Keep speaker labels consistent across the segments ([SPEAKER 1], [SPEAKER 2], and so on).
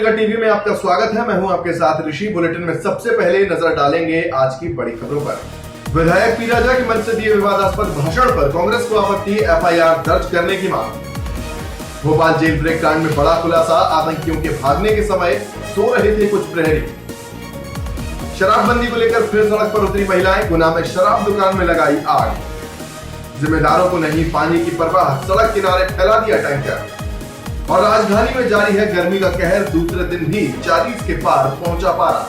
[SPEAKER 1] जनगण TV में आपका स्वागत है। मैं हूं आपके साथ ऋषि। बुलेटिन में सबसे पहले नजर डालेंगे आज की बड़ी खबरों पर। विधायक पी राजा के मंच से दिए विवादास्पद भाषण पर कांग्रेस को आपत्ति, एफआईआर दर्ज करने की मांग। भोपाल जेल ब्रेक कांड में बड़ा खुलासा, आतंकियों के भागने के समय सो रहे थे कुछ प्रहरी। शराबबंदी को लेकर फिर सड़क पर उतरी महिलाएं, गुना में शराब दुकान में लगाई आग। जिम्मेदारों को नहीं पानी की परवाह, सड़क किनारे फैला दिया टैंकर। और राजधानी में जारी है गर्मी का कहर, दूसरे दिन भी 40 के पार पहुंचा पारा।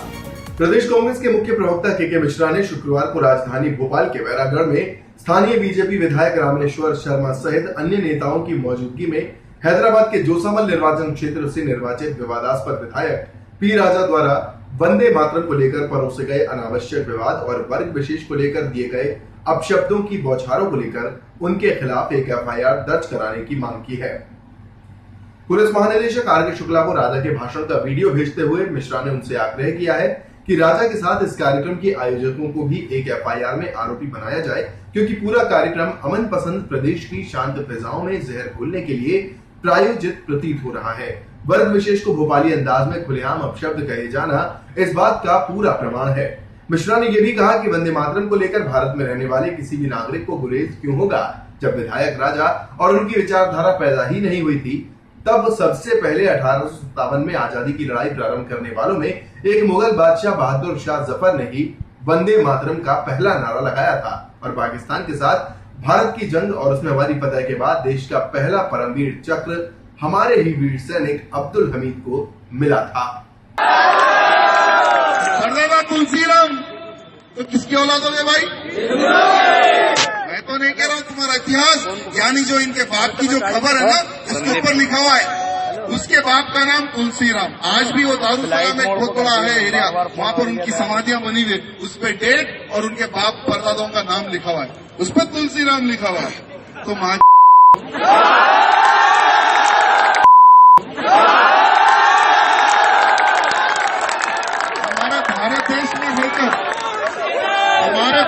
[SPEAKER 1] प्रदेश कांग्रेस के मुख्य प्रवक्ता के मिश्रा ने शुक्रवार को राजधानी भोपाल के बैरागढ़ में स्थानीय बीजेपी विधायक रामेश्वर शर्मा सहित अन्य नेताओं की मौजूदगी में हैदराबाद के जोसामल निर्वाचन क्षेत्र से निर्वाचित विवादास्पद विधायक पी राजा द्वारा वंदे मातरम को लेकर परोसे गए अनावश्यक विवाद और वर्ग विशेष को लेकर दिए गए अपशब्दों की बौछारों को लेकर उनके खिलाफ एक एफआईआर दर्ज कराने की मांग की है। पुलिस महानिदेशक आर के शुक्ला को राजा के भाषण का वीडियो भेजते हुए मिश्रा ने उनसे आग्रह किया है कि राजा के साथ इस कार्यक्रम के आयोजकों को भी एक एफआईआर में आरोपी बनाया जाए, क्योंकि पूरा कार्यक्रम अमन पसंद प्रदेश की शांत फिजाओं में जहर घोलने के लिए प्रायोजित प्रतीत हो रहा है। वर्ग विशेष को भोपाली अंदाज में खुलेआम अपशब्द कहे जाना इस बात का पूरा प्रमाण है। मिश्रा ने यह भी कहा कि वंदे मातरम को लेकर भारत में रहने वाले किसी भी नागरिक को गुरेज क्यों होगा। जब विधायक राजा और उनकी विचारधारा पैदा ही नहीं हुई थी, तब सबसे पहले 1857 में आजादी की लड़ाई प्रारंभ करने वालों में एक मुगल बादशाह बहादुर शाह जफर ने ही वंदे मातरम का पहला नारा लगाया था और पाकिस्तान के साथ भारत की जंग और उसमें हमारी फतह के बाद देश का पहला परमवीर चक्र हमारे ही वीर सैनिक अब्दुल हमीद को मिला था।
[SPEAKER 2] तुलसीराम तो किसकी औलाद हो गए भाई? मैं तो नहीं कह रहा हूँ, तुम्हारा इतिहास यानी जो इनके बाप की जो खबर है ना, उसके ऊपर लिखा हुआ है, उसके बाप का नाम तुलसीराम। आज भी वो दारुसलाम में बहुत बड़ा है एरिया, वहाँ पर उनकी समाधियां बनी हुई, उस पर डेट और उनके बाप परदादों का नाम लिखा हुआ है, उस पर तुलसीराम लिखा हुआ है। तो हमारे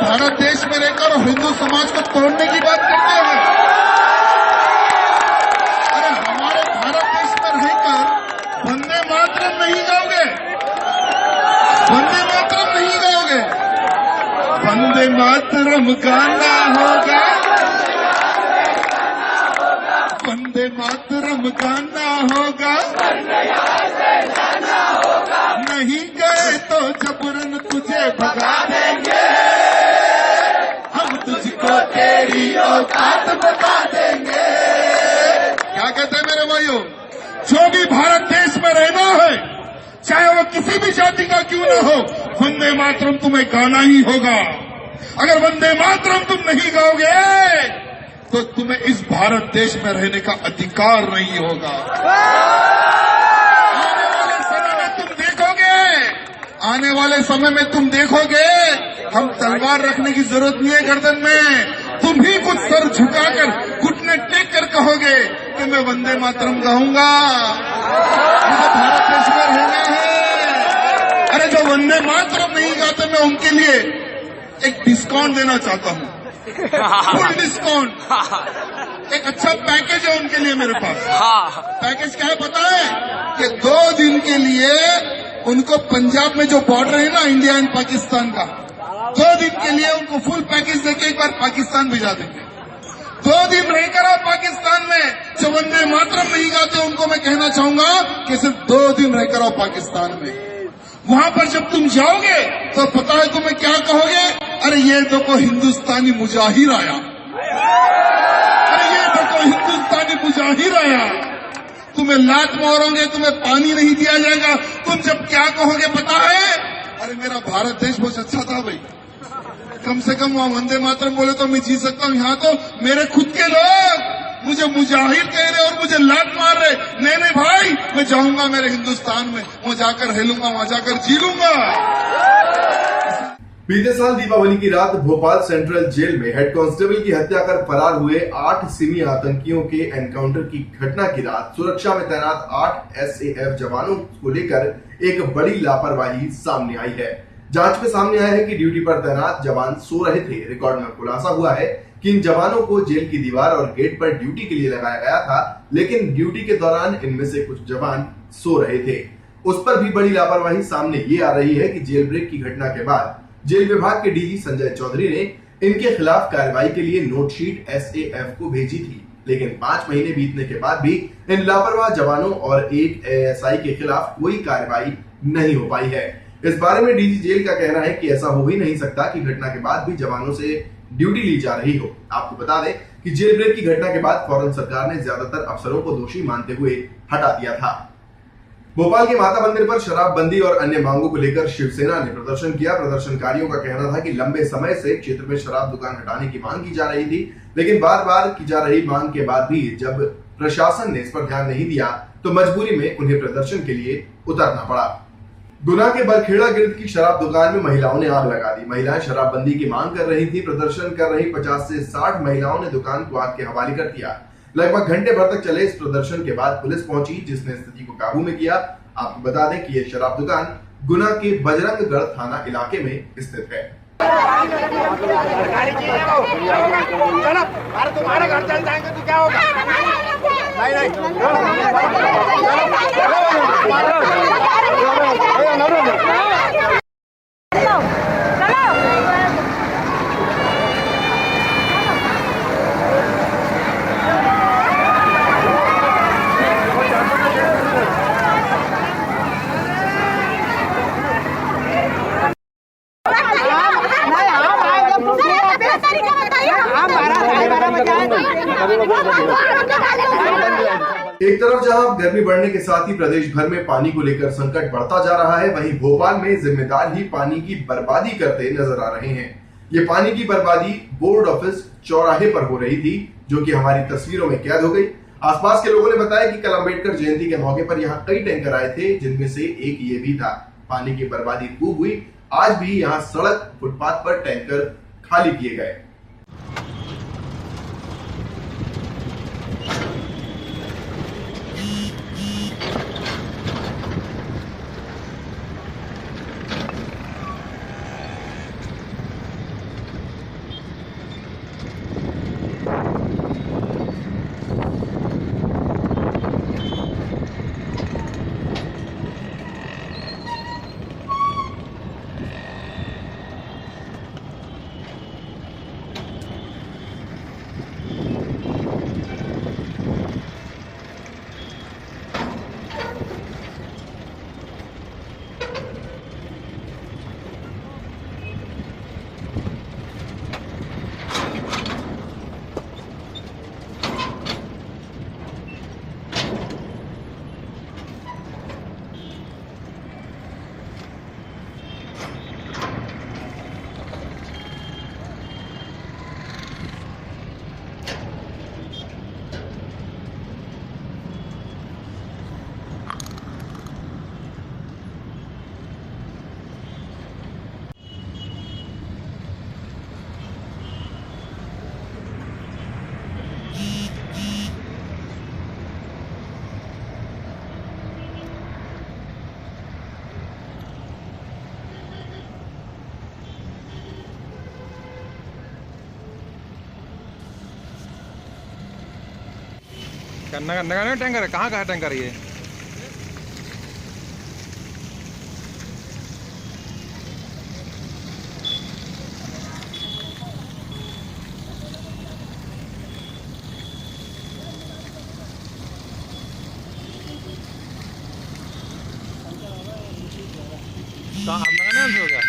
[SPEAKER 2] भारत देश में रहकर हिंदू समाज को तोड़ने की बात करते हैं। अरे हमारे भारत देश में रहकर वंदे मातरम नहीं गाओगे, वंदे मातरम नहीं गाओगे, वंदे मातरम गाना होगा, वंदे मातरम गाना होगा, नहीं गए तो जबरन तुझे भगा देंगे, हम तुझको तेरी औकात बता देंगे। क्या कहते हैं मेरे भाइयों? जो भी भारत देश में रहना है, चाहे वो किसी भी जाति का क्यों न हो, वंदे मातरम तुम्हें गाना ही होगा। अगर वंदे मातरम तुम नहीं गाओगे तो तुम्हें इस भारत देश में रहने का अधिकार नहीं होगा। आने वाले समय में तुम देखोगे, हम तलवार रखने की जरूरत नहीं है गर्दन में, तुम ही कुछ सर झुकाकर घुटने टेक कर कहोगे कि मैं वंदे मातरम गाऊंगा, मुझे भारत देश में रहना है। अरे जो वंदे मातरम नहीं गाते, मैं उनके लिए एक डिस्काउंट देना चाहता हूँ, फुल डिस्काउंट। एक अच्छा पैकेज है उनके लिए मेरे पास। पैकेज क्या है पता है? कि 2 दिन के लिए उनको पंजाब में जो बॉर्डर है ना इंडिया एंड पाकिस्तान का, 2 दिन के लिए उनको फुल पैकेज देके एक बार पाकिस्तान भिजा देंगे। 2 दिन रहकर आप पाकिस्तान में जो वंदे मातरम नहीं गाते, उनको मैं कहना चाहूंगा कि सिर्फ 2 दिन रहकर आओ पाकिस्तान में। वहां पर जब तुम जाओगे तो पता है तुम्हें क्या कहोगे? अरे ये देखो हिंदुस्तानी मुजाहिर आया, अरे ये देखो हिंदुस्तानी मुजाहिर आया। तुम्हें लात मारोगे, तुम्हें पानी नहीं दिया जाएगा। तुम जब क्या कहोगे पता है? अरे मेरा भारत देश बहुत अच्छा था भाई, कम से कम वहां वंदे मातरम बोले तो मैं जी सकता हूँ। यहाँ तो मेरे खुद के लोग मुझे मुजाहिर कह रहे और मुझे लात मार रहे। नहीं नहीं भाई, मैं जाऊंगा मेरे हिंदुस्तान में, वहां जाकर रह लूंगा, वहां जाकर जी लूंगा।
[SPEAKER 1] बीते साल दीपावली की रात भोपाल सेंट्रल जेल में हेड कांस्टेबल की हत्या कर फरार हुए 8 सिमी आतंकियों के एनकाउंटर की घटना की रात सुरक्षा में तैनात 8 एसएएफ जवानों को लेकर एक बड़ी लापरवाही सामने आई है। जांच में सामने आया है कि ड्यूटी पर तैनात जवान सो रहे थे। रिकॉर्ड में खुलासा हुआ है कि इन जवानों को जेल की दीवार और गेट पर ड्यूटी के लिए लगाया गया था, लेकिन ड्यूटी के दौरान इनमें से कुछ जवान सो रहे थे। उस पर भी बड़ी लापरवाही सामने ये आ रही है कि जेल ब्रेक की घटना के बाद जेल विभाग के डीजी संजय चौधरी ने इनके खिलाफ कार्रवाई के लिए नोटशीट एसएएफ को भेजी थी, लेकिन 5 महीने बीतने के बाद भी इन लापरवाह जवानों और एक एएसआई के खिलाफ कोई कार्रवाई नहीं हो पाई है। इस बारे में डीजी जेल का कहना है कि ऐसा हो ही नहीं सकता कि घटना के बाद भी जवानों से ड्यूटी ली जा रही हो। आपको बता दें कि जेल ब्रेक की घटना के बाद फौरन सरकार ने ज्यादातर अफसरों को दोषी मानते हुए हटा दिया था। भोपाल के माता मंदिर पर शराबबंदी और अन्य मांगों को लेकर शिवसेना ने प्रदर्शन किया। प्रदर्शनकारियों का कहना था कि लंबे समय से क्षेत्र में शराब दुकान हटाने की मांग की जा रही थी, लेकिन बार बार की जा रही मांग के बाद भी जब प्रशासन ने इस पर ध्यान नहीं दिया तो मजबूरी में उन्हें प्रदर्शन के लिए उतरना पड़ा। गुना के बरखेड़ा गिर्द की शराब दुकान में महिलाओं ने आग लगा दी। महिलाएं शराबबंदी की मांग कर रही थी। प्रदर्शन कर रही 50 से 60 महिलाओं ने दुकान को आग के हवाले कर दिया। लगभग घंटे भर तक चले इस प्रदर्शन के बाद पुलिस पहुंची, जिसने स्थिति को काबू में किया। आपको बता दें कि यह शराब दुकान गुना के बजरंगगढ़ थाना इलाके में स्थित है।
[SPEAKER 3] तुम्हारे घर चल जाएंगे तो क्या होगा?
[SPEAKER 1] एक तरफ जहां गर्मी बढ़ने के साथ ही प्रदेश भर में पानी को लेकर संकट बढ़ता जा रहा है, वहीं भोपाल में जिम्मेदार ही पानी की बर्बादी करते नजर आ रहे हैं। ये पानी की बर्बादी बोर्ड ऑफिस चौराहे पर हो रही थी, जो कि हमारी तस्वीरों में कैद हो गई। आसपास के लोगों ने बताया कि कल अम्बेडकर जयंती के मौके पर यहाँ कई टैंकर आए थे, जिनमें से एक ये भी था। पानी की बर्बादी खूब हुई। आज भी यहाँ सड़क फुटपाथ पर टैंकर खाली किए गए।
[SPEAKER 4] नगर में टैंकर है? कहाँ का है टैंकर ये? आप नगर में हो गया?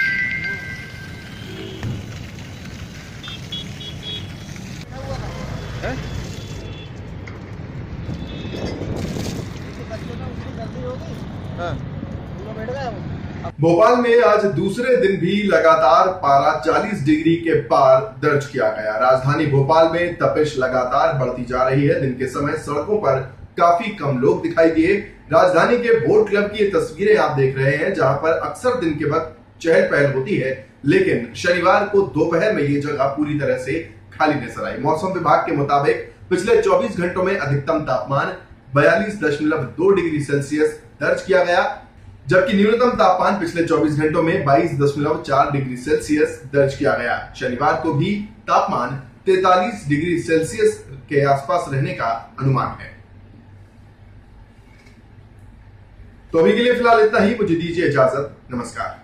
[SPEAKER 1] भोपाल में आज दूसरे दिन भी लगातार पारा 40 डिग्री के पार दर्ज किया गया। राजधानी भोपाल में तपिश लगातार बढ़ती जा रही है। दिन के समय सड़कों पर काफी कम लोग दिखाई दिए। राजधानी के बोट क्लब की ये तस्वीरें आप देख रहे हैं, जहां पर अक्सर दिन के वक्त चहल पहल होती है, लेकिन शनिवार को दोपहर में ये जगह पूरी तरह से खाली नजर आई। मौसम विभाग के मुताबिक पिछले 24 घंटों में अधिकतम तापमान 42.2 डिग्री सेल्सियस दर्ज किया गया, जबकि न्यूनतम तापमान पिछले 24 घंटों में 22.4 डिग्री सेल्सियस दर्ज किया गया। शनिवार को भी तापमान 43 डिग्री सेल्सियस के आसपास रहने का अनुमान है। तो अभी के लिए फिलहाल इतना ही, मुझे दीजिए इजाजत, नमस्कार।